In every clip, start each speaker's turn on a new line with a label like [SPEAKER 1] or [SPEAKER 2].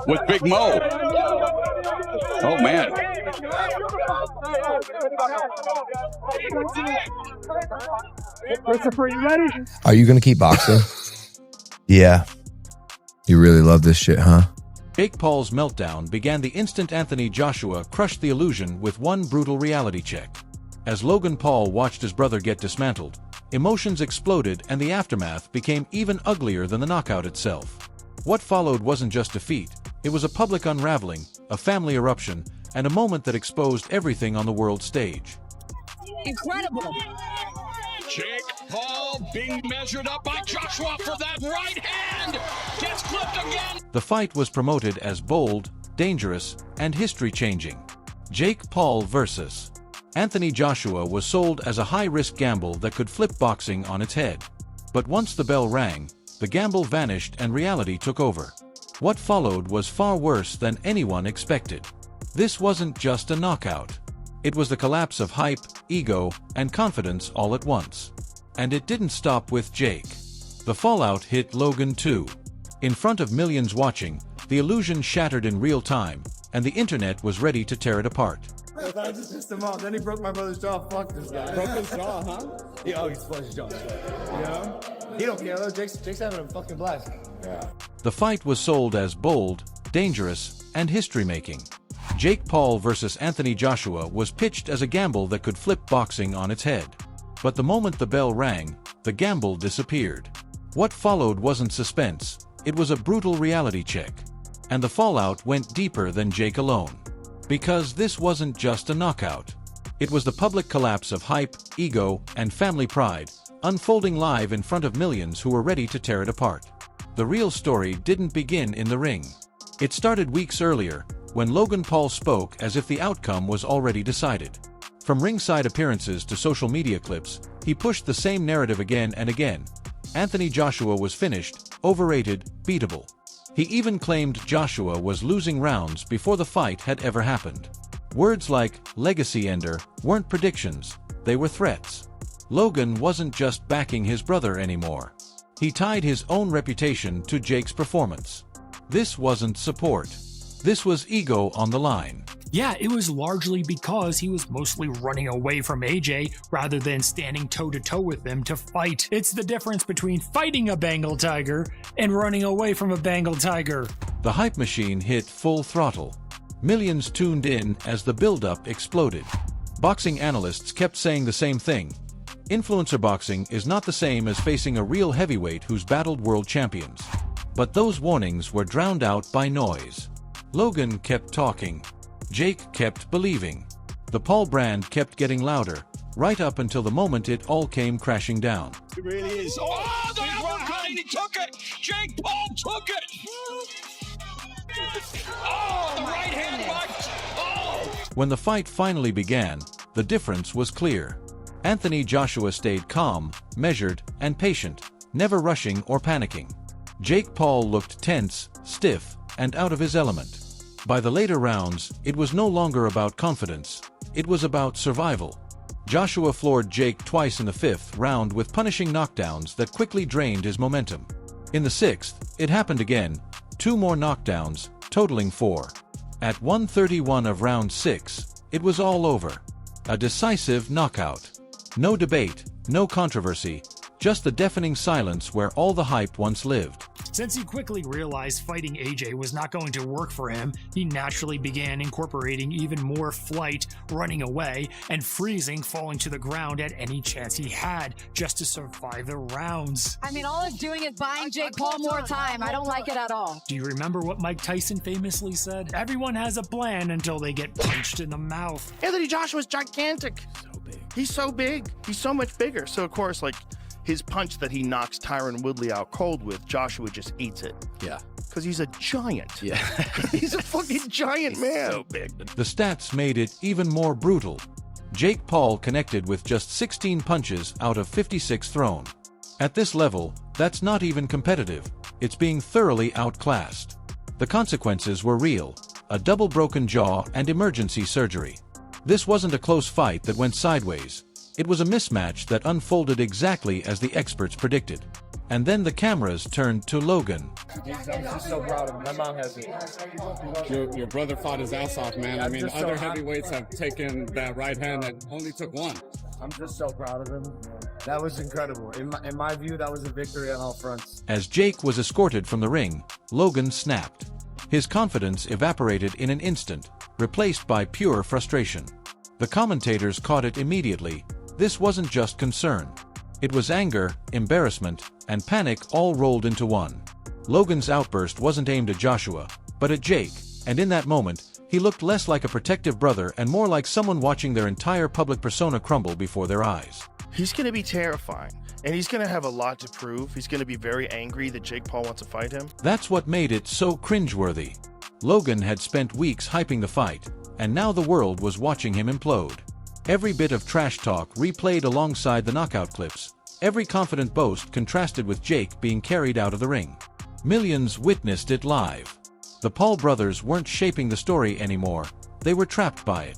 [SPEAKER 1] With Big Mo. Oh, man.
[SPEAKER 2] Christopher, you ready?
[SPEAKER 3] Are you going to keep boxing? Yeah. You really love this shit, huh?
[SPEAKER 4] Jake Paul's meltdown began the instant Anthony Joshua crushed the illusion with one brutal reality check. As Logan Paul watched his brother get dismantled, emotions exploded and the aftermath became even uglier than the knockout itself. What followed wasn't just defeat, it was a public unraveling, a family eruption, and a moment that exposed everything on the world stage.
[SPEAKER 5] Incredible!
[SPEAKER 6] Jake Paul being measured up by Joshua for that right hand! Gets clipped again!
[SPEAKER 4] The fight was promoted as bold, dangerous, and history-changing. Jake Paul vs. Anthony Joshua was sold as a high-risk gamble that could flip boxing on its head. But once the bell rang, the gamble vanished and reality took over. What followed was far worse than anyone expected. This wasn't just a knockout. It was the collapse of hype, ego, and confidence all at once. And it didn't stop with Jake. The fallout hit Logan too. In front of millions watching, the illusion shattered in real time, and the internet was ready to tear it apart.
[SPEAKER 7] I thought I just pissed him off. Then he broke my brother's jaw. Fuck this guy.
[SPEAKER 8] Broke his jaw, huh?
[SPEAKER 7] Yeah, he split his jaw. Yeah. He don't care though. Jake's having a fucking blast.
[SPEAKER 8] Yeah.
[SPEAKER 4] The fight was sold as bold, dangerous, and history-making. Jake Paul versus Anthony Joshua was pitched as a gamble that could flip boxing on its head. But the moment the bell rang, the gamble disappeared. What followed wasn't suspense, it was a brutal reality check. And the fallout went deeper than Jake alone. Because this wasn't just a knockout. It was the public collapse of hype, ego, and family pride, unfolding live in front of millions who were ready to tear it apart. The real story didn't begin in the ring. It started weeks earlier, when Logan Paul spoke as if the outcome was already decided. From ringside appearances to social media clips, he pushed the same narrative again and again. Anthony Joshua was finished, overrated, beatable. He even claimed Joshua was losing rounds before the fight had ever happened. Words like legacy ender weren't predictions, they were threats. Logan wasn't just backing his brother anymore. He tied his own reputation to Jake's performance. This wasn't support. This was ego on the line.
[SPEAKER 2] Yeah, it was largely because he was mostly running away from AJ rather than standing toe-to-toe with him to fight. It's the difference between fighting a Bengal tiger and running away from a Bengal tiger.
[SPEAKER 4] The hype machine hit full throttle. Millions tuned in as the build-up exploded. Boxing analysts kept saying the same thing. Influencer boxing is not the same as facing a real heavyweight who's battled world champions. But those warnings were drowned out by noise. Logan kept talking. Jake kept believing. The Paul brand kept getting louder, right up until the moment it all came crashing down.
[SPEAKER 6] It really is. Oh, the uppercut, and he took it! Jake Paul took it! Oh, the right hand right! Oh!
[SPEAKER 4] When the fight finally began, the difference was clear. Anthony Joshua stayed calm, measured, and patient, never rushing or panicking. Jake Paul looked tense, stiff, and out of his element. By the later rounds, it was no longer about confidence, it was about survival. Joshua floored Jake twice in the fifth round with punishing knockdowns that quickly drained his momentum. In the sixth, it happened again, 2 more knockdowns, totaling 4. At 1:31 of round 6, it was all over. A decisive knockout. No debate, no controversy, just the deafening silence where all the hype once lived.
[SPEAKER 2] Since he quickly realized fighting AJ was not going to work for him, he naturally began incorporating even more flight, running away, and freezing, falling to the ground at any chance he had, just to survive the rounds.
[SPEAKER 5] I mean, all it's doing is buying Jake Paul more time. I don't like it at all.
[SPEAKER 2] Do you remember what Mike Tyson famously said? Everyone has a plan until they get punched in the mouth.
[SPEAKER 9] Anthony Joshua's gigantic.
[SPEAKER 8] So big.
[SPEAKER 9] He's so big. He's so much bigger. So, of course, like, his punch that he knocks Tyron Woodley out cold with, Joshua just eats it.
[SPEAKER 8] Yeah.
[SPEAKER 9] Because he's a giant.
[SPEAKER 8] Yeah.
[SPEAKER 9] He's a fucking giant man.
[SPEAKER 8] So big.
[SPEAKER 4] The stats made it even more brutal. Jake Paul connected with just 16 punches out of 56 thrown. At this level, that's not even competitive. It's being thoroughly outclassed. The consequences were real. A double broken jaw and emergency surgery. This wasn't a close fight that went sideways. It was a mismatch that unfolded exactly as the experts predicted. And then the cameras turned to Logan.
[SPEAKER 7] I'm just so proud of him. My mom has it.
[SPEAKER 8] Your brother fought his ass off, man.
[SPEAKER 7] I'm
[SPEAKER 8] I mean,
[SPEAKER 7] just
[SPEAKER 8] other
[SPEAKER 7] so
[SPEAKER 8] heavyweights have taken that right hand that only took one.
[SPEAKER 7] I'm just so proud of him. That was incredible. In my view, that was a victory on all fronts.
[SPEAKER 4] As Jake was escorted from the ring, Logan snapped. His confidence evaporated in an instant, replaced by pure frustration. The commentators caught it immediately. This wasn't just concern. It was anger, embarrassment, and panic all rolled into one. Logan's outburst wasn't aimed at Joshua, but at Jake, and in that moment, he looked less like a protective brother and more like someone watching their entire public persona crumble before their eyes.
[SPEAKER 9] He's going to be terrifying, and he's going to have a lot to prove. He's going to be very angry that Jake Paul wants to fight him.
[SPEAKER 4] That's what made it so cringeworthy. Logan had spent weeks hyping the fight, and now the world was watching him implode. Every bit of trash talk replayed alongside the knockout clips. Every confident boast contrasted with Jake being carried out of the ring. Millions witnessed it live. The Paul brothers weren't shaping the story anymore. They were trapped by it.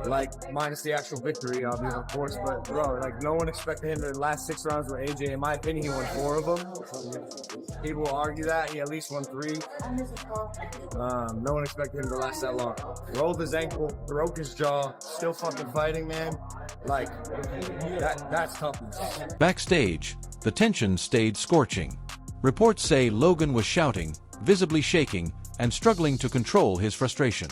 [SPEAKER 7] Like, minus the actual victory, of course, but bro, like, no one expected him to last 6 rounds with AJ. In my opinion, he won 4 of them. People will argue that he at least won 3. No one expected him to last that long. Rolled his ankle, broke his jaw, still fucking fighting, man. Like, that's toughness.
[SPEAKER 4] Backstage, the tension stayed scorching. Reports say Logan was shouting, visibly shaking, and struggling to control his frustration.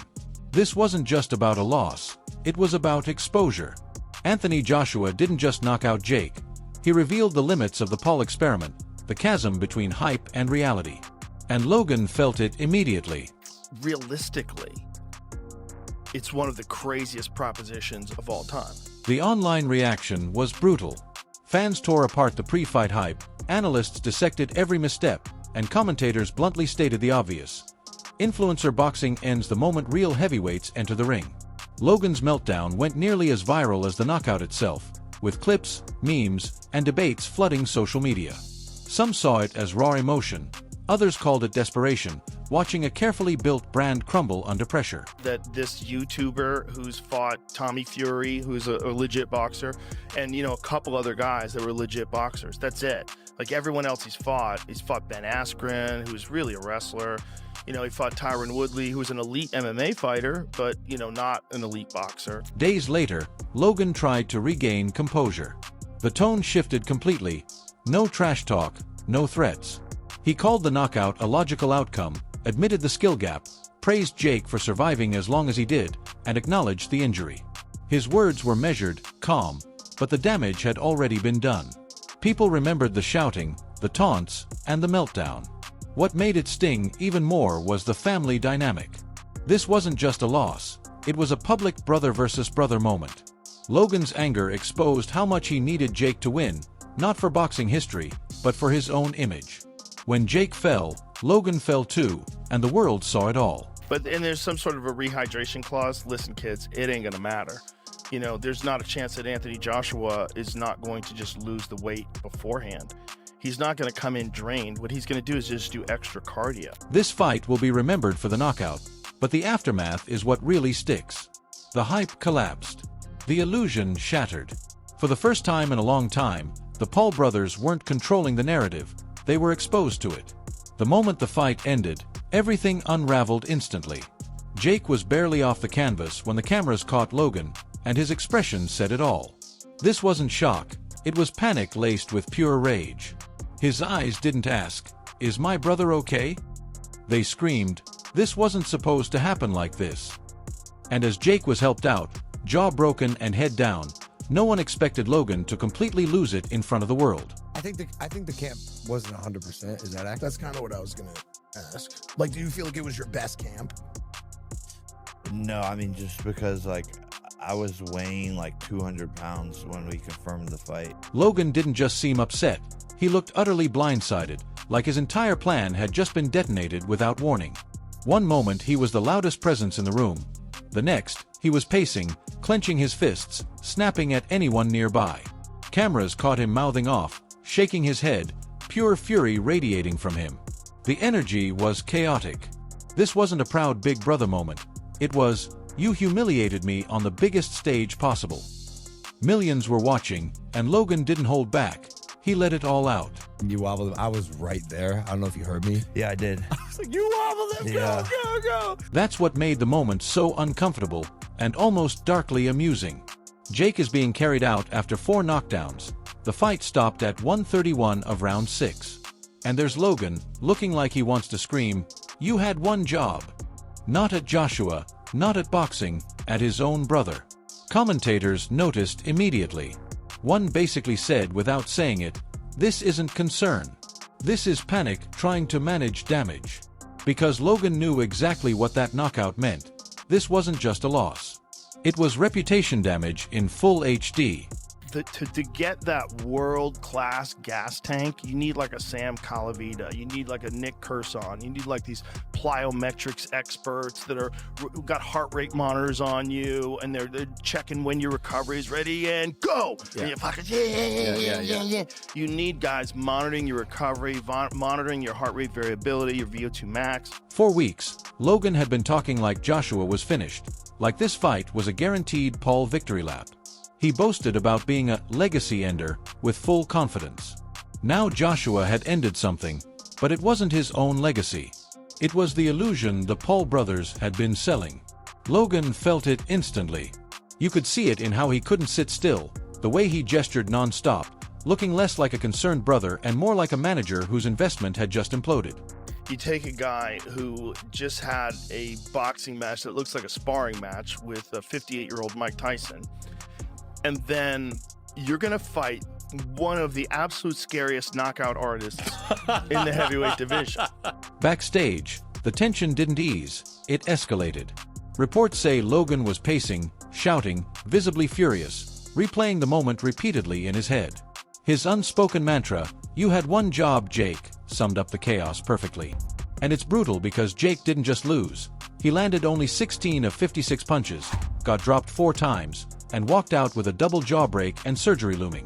[SPEAKER 4] This wasn't just about a loss. It was about exposure. Anthony Joshua didn't just knock out Jake. He revealed the limits of the Paul experiment, the chasm between hype and reality. And Logan felt it immediately.
[SPEAKER 9] Realistically, it's one of the craziest propositions of all time.
[SPEAKER 4] The online reaction was brutal. Fans tore apart the pre-fight hype, analysts dissected every misstep, and commentators bluntly stated the obvious. Influencer boxing ends the moment real heavyweights enter the ring. Logan's meltdown went nearly as viral as the knockout itself, with clips, memes, and debates flooding social media. Some saw it as raw emotion, others called it desperation, watching a carefully built brand crumble under pressure.
[SPEAKER 9] That this YouTuber who's fought Tommy Fury, who's a legit boxer, and a couple other guys that were legit boxers. That's it. Like everyone else he's fought Ben Askren, who's really a wrestler. He fought Tyron Woodley, who was an elite MMA fighter, but, not an elite boxer.
[SPEAKER 4] Days later, Logan tried to regain composure. The tone shifted completely. No trash talk, no threats. He called the knockout a logical outcome, admitted the skill gap, praised Jake for surviving as long as he did, and acknowledged the injury. His words were measured, calm, but the damage had already been done. People remembered the shouting, the taunts, and the meltdown. What made it sting even more was the family dynamic. This wasn't just a loss, it was a public brother versus brother moment. Logan's anger exposed how much he needed Jake to win, not for boxing history, but for his own image. When Jake fell, Logan fell too, and the world saw it all.
[SPEAKER 9] And there's some sort of a rehydration clause. Listen, kids, it ain't gonna matter. There's not a chance that Anthony Joshua is not going to just lose the weight beforehand. He's not going to come in drained. What he's going to do is just do extra cardio.
[SPEAKER 4] This fight will be remembered for the knockout, but the aftermath is what really sticks. The hype collapsed. The illusion shattered. For the first time in a long time, the Paul brothers weren't controlling the narrative, they were exposed to it. The moment the fight ended, everything unraveled instantly. Jake was barely off the canvas when the cameras caught Logan, and his expression said it all. This wasn't shock, it was panic laced with pure rage. His eyes didn't ask, "Is my brother okay?" They screamed, "This wasn't supposed to happen like this." And as Jake was helped out, jaw broken and head down, no one expected Logan to completely lose it in front of the world.
[SPEAKER 3] I think the camp wasn't 100%. Is that accurate? That's kind of what I was gonna ask. Like, do you feel like it was your best camp?
[SPEAKER 10] No, I mean, just because I was weighing 200 pounds when we confirmed the fight.
[SPEAKER 4] Logan didn't just seem upset. He looked utterly blindsided, like his entire plan had just been detonated without warning. One moment he was the loudest presence in the room. The next, he was pacing, clenching his fists, snapping at anyone nearby. Cameras caught him mouthing off, shaking his head, pure fury radiating from him. The energy was chaotic. This wasn't a proud big brother moment. It was, "You humiliated me on the biggest stage possible." Millions were watching, and Logan didn't hold back. He let it all out.
[SPEAKER 3] You wobbled him. I was right there. I don't know if you heard me.
[SPEAKER 10] Yeah, I did.
[SPEAKER 3] I was like, you wobbled him.
[SPEAKER 10] Yeah.
[SPEAKER 3] Go.
[SPEAKER 4] That's what made the moment so uncomfortable and almost darkly amusing. Jake is being carried out after 4 knockdowns. The fight stopped at 1:31 of round 6. And there's Logan, looking like he wants to scream, "You had one job." Not at Joshua, not at boxing, at his own brother. Commentators noticed immediately. One basically said without saying it, "This isn't concern. This is panic trying to manage damage." Because Logan knew exactly what that knockout meant. This wasn't just a loss. It was reputation damage in full HD.
[SPEAKER 9] To get that world-class gas tank, you need like a Sam Calavita, you need like a Nick Curson, you need like these plyometrics experts that who got heart rate monitors on you, and they're checking when your recovery is ready and go.
[SPEAKER 3] Yeah.
[SPEAKER 9] And you're fucking yeah. You need guys monitoring your recovery, monitoring your heart rate variability, your VO2 max.
[SPEAKER 4] For weeks, Logan had been talking like Joshua was finished, like this fight was a guaranteed Paul victory lap. He boasted about being a legacy ender with full confidence. Now Joshua had ended something, but it wasn't his own legacy. It was the illusion the Paul brothers had been selling. Logan felt it instantly. You could see it in how he couldn't sit still, the way he gestured non-stop, looking less like a concerned brother and more like a manager whose investment had just imploded.
[SPEAKER 9] You take a guy who just had a boxing match that looks like a sparring match with a 58-year-old Mike Tyson, and then you're going to fight one of the absolute scariest knockout artists in the heavyweight division.
[SPEAKER 4] Backstage, the tension didn't ease, it escalated. Reports say Logan was pacing, shouting, visibly furious, replaying the moment repeatedly in his head. His unspoken mantra, "You had one job, Jake," summed up the chaos perfectly. And it's brutal because Jake didn't just lose. He landed only 16 of 56 punches, got dropped 4 times, and walked out with a double jaw break and surgery looming.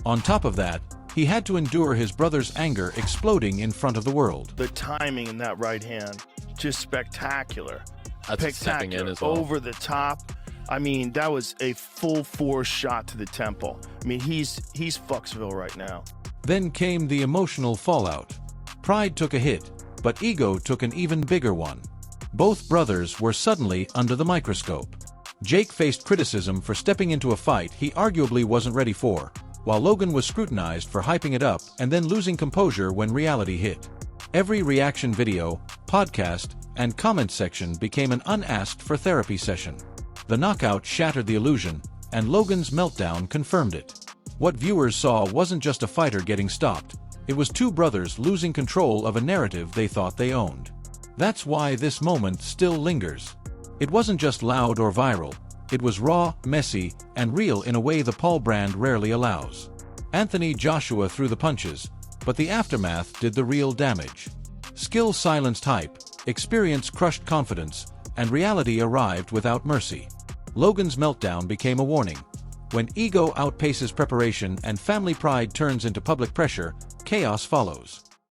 [SPEAKER 4] On top of that, he had to endure his brother's anger exploding in front of the world.
[SPEAKER 9] The timing in that right hand, just spectacular.
[SPEAKER 11] That's stepping in as well.
[SPEAKER 9] Over the top. I mean, that was a full force shot to the temple. I mean, he's Fucksville right now.
[SPEAKER 4] Then came the emotional fallout. Pride took a hit, but ego took an even bigger one. Both brothers were suddenly under the microscope. Jake faced criticism for stepping into a fight he arguably wasn't ready for, while Logan was scrutinized for hyping it up and then losing composure when reality hit. Every reaction video, podcast, and comment section became an unasked for therapy session. The knockout shattered the illusion, and Logan's meltdown confirmed it. What viewers saw wasn't just a fighter getting stopped, it was 2 brothers losing control of a narrative they thought they owned. That's why this moment still lingers. It wasn't just loud or viral, it was raw, messy, and real in a way the Paul brand rarely allows. Anthony Joshua threw the punches, but the aftermath did the real damage. Skill silenced hype, experience crushed confidence, and reality arrived without mercy. Logan's meltdown became a warning. When ego outpaces preparation and family pride turns into public pressure, chaos follows.